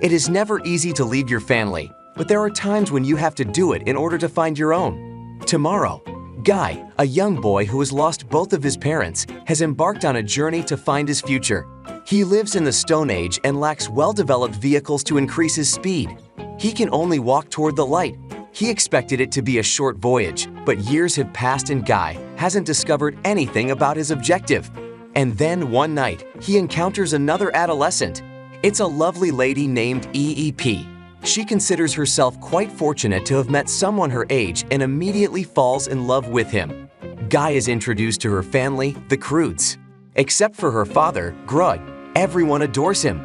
It is never easy to leave your family, but there are times when you have to do it in order to find your own. Tomorrow, Guy, a young boy who has lost both of his parents, has embarked on a journey to find his future. He lives in the Stone Age and lacks well-developed vehicles to increase his speed. He can only walk toward the light. He expected it to be a short voyage, but years have passed and Guy hasn't discovered anything about his objective. And then one night, he encounters another adolescent. It's a lovely lady named EEP. She considers herself quite fortunate to have met someone her age and immediately falls in love with him. Guy is introduced to her family, the Croods. Except for her father, Grug, everyone adores him.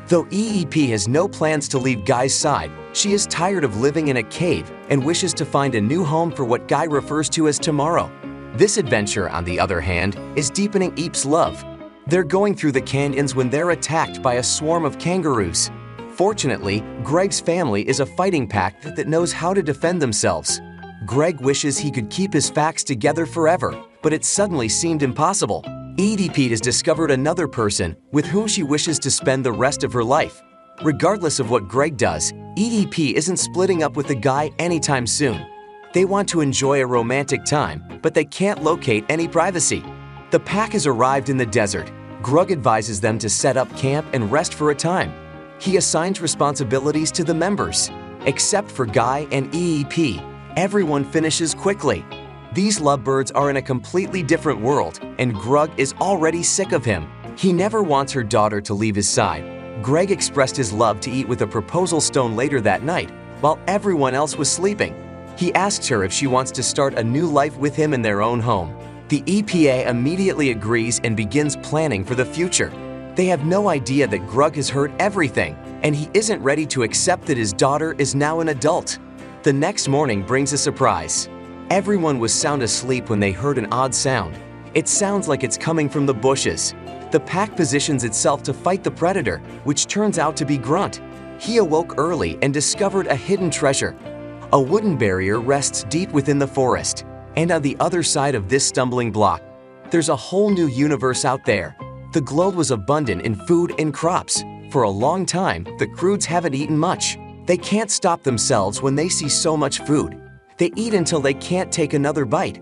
Though EEP has no plans to leave Guy's side, she is tired of living in a cave and wishes to find a new home for what Guy refers to as tomorrow. This adventure, on the other hand, is deepening Eep's love. They're going through the canyons when they're attacked by a swarm of kangaroos. Fortunately, Greg's family is a fighting pack that knows how to defend themselves. Greg wishes he could keep his facts together forever, but it suddenly seemed impossible. EDP has discovered another person with whom she wishes to spend the rest of her life. Regardless of what Greg does, EDP isn't splitting up with the guy anytime soon. They want to enjoy a romantic time, but they can't locate any privacy. The pack has arrived in the desert. Grug advises them to set up camp and rest for a time. He assigns responsibilities to the members. Except for Guy and EEP, everyone finishes quickly. These lovebirds are in a completely different world, and Grug is already sick of him. He never wants her daughter to leave his side. Greg expressed his love to eat with a proposal stone later that night, while everyone else was sleeping. He asks her if she wants to start a new life with him in their own home. The EPA immediately agrees and begins planning for the future. They have no idea that Grug has heard everything, and he isn't ready to accept that his daughter is now an adult. The next morning brings a surprise. Everyone was sound asleep when they heard an odd sound. It sounds like it's coming from the bushes. The pack positions itself to fight the predator, which turns out to be Grunt. He awoke early and discovered a hidden treasure. A wooden barrier rests deep within the forest, and on the other side of this stumbling block, there's a whole new universe out there. The globe was abundant in food and crops. For a long time, the Croods haven't eaten much. They can't stop themselves when they see so much food. They eat until they can't take another bite.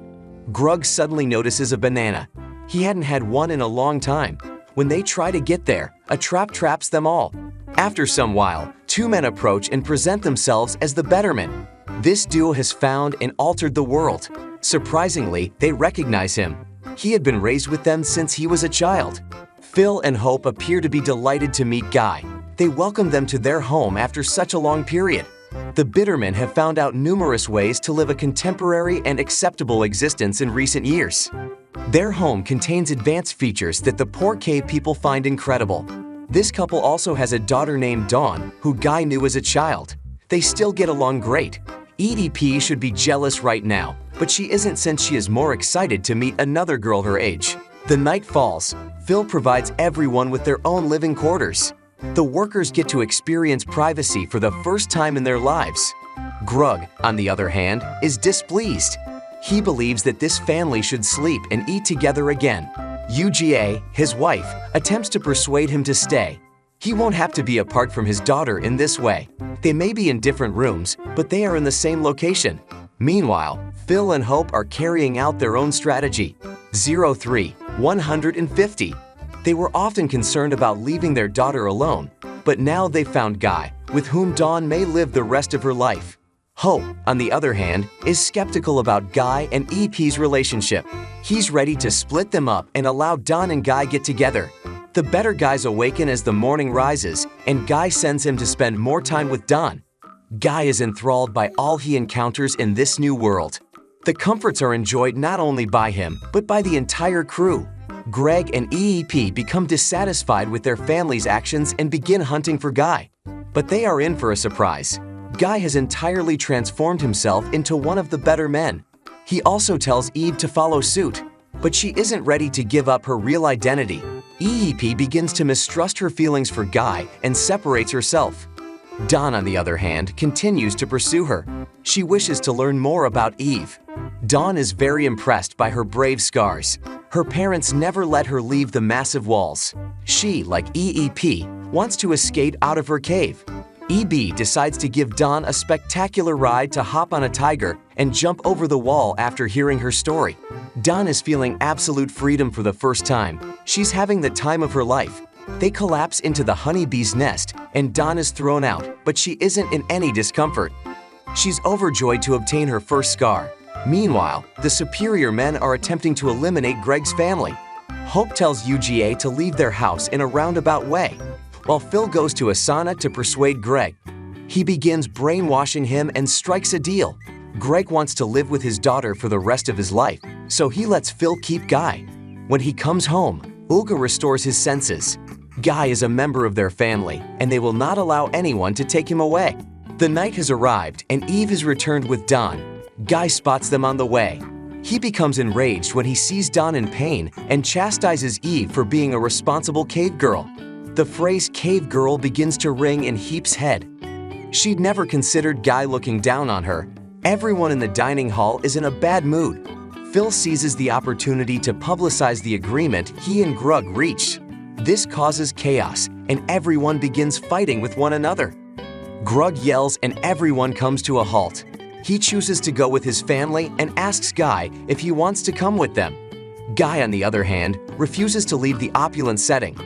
Grug suddenly notices a banana. He hadn't had one in a long time. When they try to get there, a trap traps them all. After some while, two men approach and present themselves as the Bettermen. This duo has found and altered the world. Surprisingly, they recognize him. He had been raised with them since he was a child. Phil and Hope appear to be delighted to meet Guy. They welcome them to their home after such a long period. The Bittermen have found out numerous ways to live a contemporary and acceptable existence in recent years. Their home contains advanced features that the poor cave people find incredible. This couple also has a daughter named Dawn, who Guy knew as a child. They still get along great. EDP should be jealous right now, but she isn't since she is more excited to meet another girl her age. The night falls. Phil provides everyone with their own living quarters. The workers get to experience privacy for the first time in their lives. Grug, on the other hand, is displeased. He believes that this family should sleep and eat together again. UGA, his wife, attempts to persuade him to stay. He won't have to be apart from his daughter in this way. They may be in different rooms, but they are in the same location. Meanwhile, Phil and Hope are carrying out their own strategy. 03-150. They were often concerned about leaving their daughter alone, but now they found Guy, with whom Dawn may live the rest of her life. Hope, on the other hand, is skeptical about Guy and EP's relationship. He's ready to split them up and allow Dawn and Guy get together. The better guys awaken as the morning rises, and Guy sends him to spend more time with Dawn. Guy is enthralled by all he encounters in this new world. The comforts are enjoyed not only by him, but by the entire crew. Greg and EEP become dissatisfied with their family's actions and begin hunting for Guy. But they are in for a surprise. Guy has entirely transformed himself into one of the better men. He also tells Eve to follow suit, but she isn't ready to give up her real identity. EEP begins to mistrust her feelings for Guy and separates herself. Dawn, on the other hand, continues to pursue her. She wishes to learn more about Eve. Dawn is very impressed by her brave scars. Her parents never let her leave the massive walls. She, like EEP, wants to escape out of her cave. EB decides to give Dawn a spectacular ride to hop on a tiger and jump over the wall after hearing her story. Dawn is feeling absolute freedom for the first time. She's having the time of her life. They collapse into the honeybee's nest and Dawn is thrown out, but she isn't in any discomfort. She's overjoyed to obtain her first scar. Meanwhile, the superior men are attempting to eliminate Greg's family. Hope tells UGA to leave their house in a roundabout way, while Phil goes to Asana to persuade Greg. He begins brainwashing him and strikes a deal. Greg wants to live with his daughter for the rest of his life, so he lets Phil keep Guy. When he comes home, Uga restores his senses. Guy is a member of their family, and they will not allow anyone to take him away. The night has arrived, and Eve has returned with Dawn. Guy spots them on the way. He becomes enraged when he sees Dawn in pain and chastises Eve for being a responsible cave girl. The phrase cave girl begins to ring in Heap's head. She'd never considered Guy looking down on her. Everyone in the dining hall is in a bad mood. Phil seizes the opportunity to publicize the agreement he and Grug reached. This causes chaos, and everyone begins fighting with one another. Grug yells and everyone comes to a halt. He chooses to go with his family and asks Guy if he wants to come with them. Guy, on the other hand, refuses to leave the opulent setting.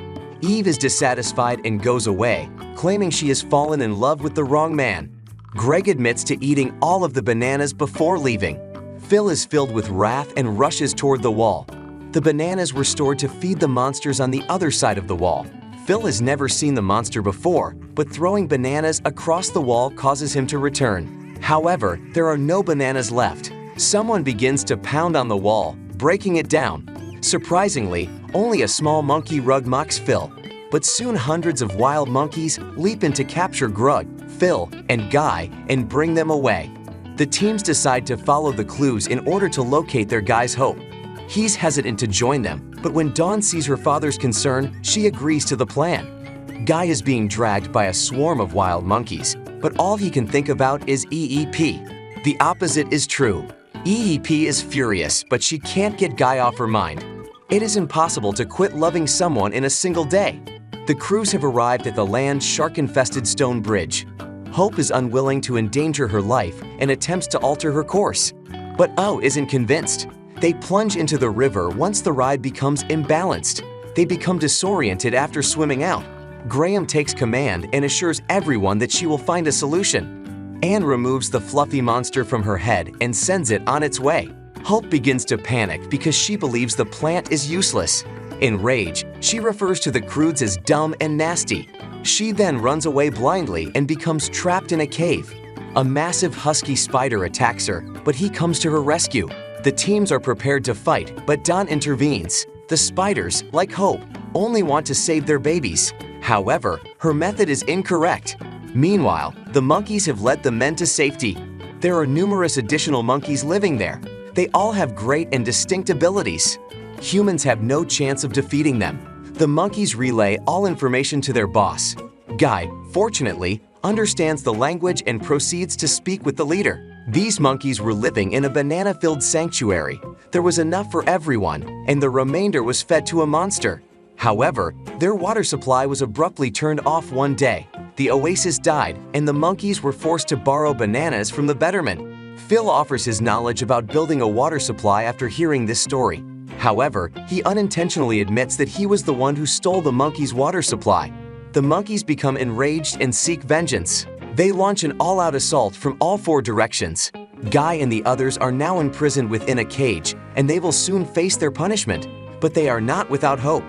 Eve is dissatisfied and goes away, claiming she has fallen in love with the wrong man. Greg admits to eating all of the bananas before leaving. Phil is filled with wrath and rushes toward the wall. The bananas were stored to feed the monsters on the other side of the wall. Phil has never seen the monster before, but throwing bananas across the wall causes him to return. However, there are no bananas left. Someone begins to pound on the wall, breaking it down. Surprisingly, only a small monkey Rug mocks Phil, but soon hundreds of wild monkeys leap in to capture Grug, Phil, and Guy and bring them away. The teams decide to follow the clues in order to locate their guy's Hope. He's hesitant to join them, but when Dawn sees her father's concern, she agrees to the plan. Guy is being dragged by a swarm of wild monkeys, but all he can think about is EEP. The opposite is true. EEP is furious, but she can't get Guy off her mind. It is impossible to quit loving someone in a single day. The crews have arrived at the land's shark-infested stone bridge. Hope is unwilling to endanger her life and attempts to alter her course. But O isn't convinced. They plunge into the river once the ride becomes imbalanced. They become disoriented after swimming out. Graham takes command and assures everyone that she will find a solution. Anne removes the fluffy monster from her head and sends it on its way. Hope begins to panic because she believes the plant is useless. In rage, she refers to the Croods as dumb and nasty. She then runs away blindly and becomes trapped in a cave. A massive husky spider attacks her, but he comes to her rescue. The teams are prepared to fight, but Dawn intervenes. The spiders, like Hope, only want to save their babies. However, her method is incorrect. Meanwhile, the monkeys have led the men to safety. There are numerous additional monkeys living there. They all have great and distinct abilities. Humans have no chance of defeating them. The monkeys relay all information to their boss. Guy, fortunately, understands the language and proceeds to speak with the leader. These monkeys were living in a banana-filled sanctuary. There was enough for everyone, and the remainder was fed to a monster. However, their water supply was abruptly turned off one day. The oasis died, and the monkeys were forced to borrow bananas from the betterment. Phil offers his knowledge about building a water supply after hearing this story. However, he unintentionally admits that he was the one who stole the monkeys' water supply. The monkeys become enraged and seek vengeance. They launch an all-out assault from all four directions. Guy and the others are now imprisoned within a cage, and they will soon face their punishment. But they are not without hope.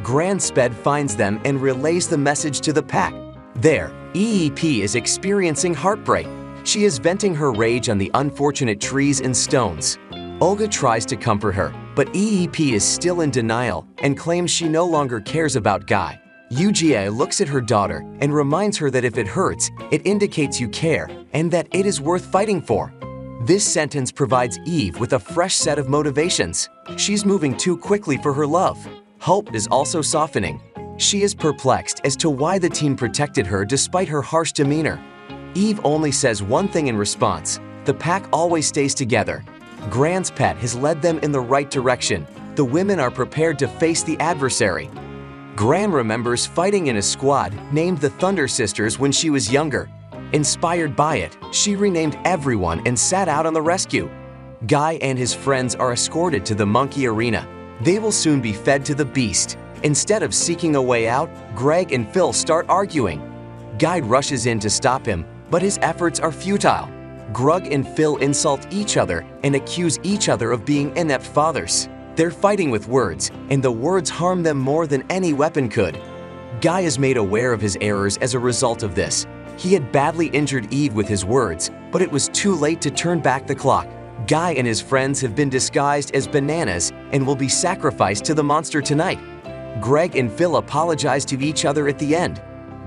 Grand Sped finds them and relays the message to the pack. There, EEP is experiencing heartbreak. She is venting her rage on the unfortunate trees and stones. Olga tries to comfort her, but EEP is still in denial and claims she no longer cares about Guy. UGA looks at her daughter and reminds her that if it hurts, it indicates you care and that it is worth fighting for. This sentence provides Eve with a fresh set of motivations. She's moving too quickly for her love. Hope is also softening. She is perplexed as to why the team protected her despite her harsh demeanor. Eve only says one thing in response: the pack always stays together. Grand's pet has led them in the right direction. The women are prepared to face the adversary. Gran remembers fighting in a squad named the Thunder Sisters when she was younger. Inspired by it, she renamed everyone and set out on the rescue. Guy and his friends are escorted to the monkey arena. They will soon be fed to the beast. Instead of seeking a way out, Greg and Phil start arguing. Guy rushes in to stop him, but his efforts are futile. Greg and Phil insult each other and accuse each other of being inept fathers. They're fighting with words, and the words harm them more than any weapon could. Guy is made aware of his errors as a result of this. He had badly injured Eve with his words, but it was too late to turn back the clock. Guy and his friends have been disguised as bananas and will be sacrificed to the monster tonight. Greg and Phil apologize to each other at the end.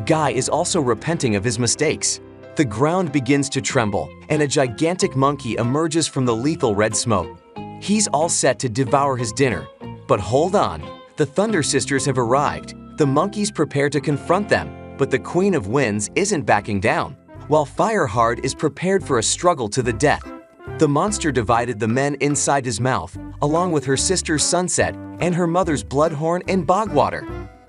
Guy is also repenting of his mistakes. The ground begins to tremble, and a gigantic monkey emerges from the lethal red smoke. He's all set to devour his dinner. But hold on, the Thunder Sisters have arrived. The monkeys prepare to confront them, but the Queen of Winds isn't backing down, while Fireheart is prepared for a struggle to the death. The monster divided the men inside his mouth, along with her sister Sunset and her mother's Bloodhorn and Bogwater.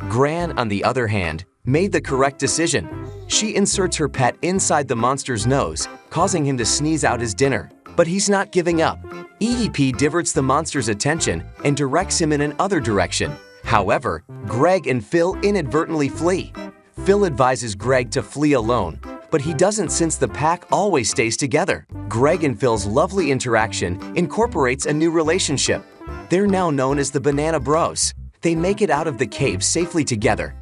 Gran, on the other hand, made the correct decision. She inserts her pet inside the monster's nose, causing him to sneeze out his dinner. But he's not giving up. EEP diverts the monster's attention and directs him in another direction. However, Greg and Phil inadvertently flee. Phil advises Greg to flee alone, but he doesn't since the pack always stays together. Greg and Phil's lovely interaction incorporates a new relationship. They're now known as the Banana Bros. They make it out of the cave safely together.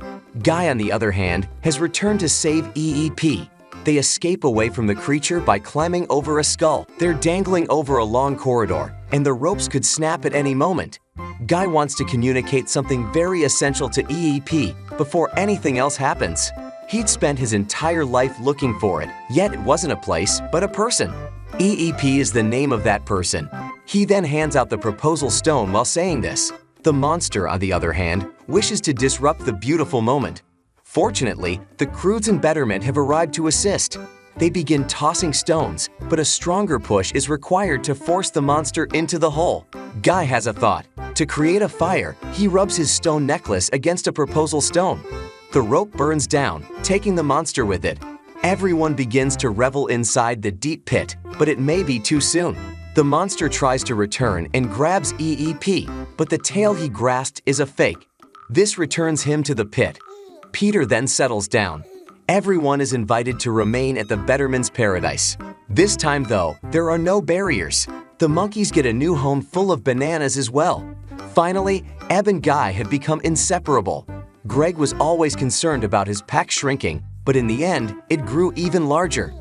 Guy, on the other hand, has returned to save EEP. They escape away from the creature by climbing over a skull. They're dangling over a long corridor, and the ropes could snap at any moment. Guy wants to communicate something very essential to EEP before anything else happens. He'd spent his entire life looking for it, yet it wasn't a place, but a person. EEP is the name of that person. He then hands out the proposal stone while saying this. The monster, on the other hand, wishes to disrupt the beautiful moment. Fortunately, the Croods and Betterment have arrived to assist. They begin tossing stones, but a stronger push is required to force the monster into the hole. Guy has a thought. To create a fire, he rubs his stone necklace against a proposal stone. The rope burns down, taking the monster with it. Everyone begins to revel inside the deep pit, but it may be too soon. The monster tries to return and grabs EEP, but the tail he grasped is a fake. This returns him to the pit. Peter then settles down. Everyone is invited to remain at the Betterman's Paradise. This time, though, there are no barriers. The monkeys get a new home full of bananas as well. Finally, Eb and Guy have become inseparable. Greg was always concerned about his pack shrinking, but in the end, it grew even larger.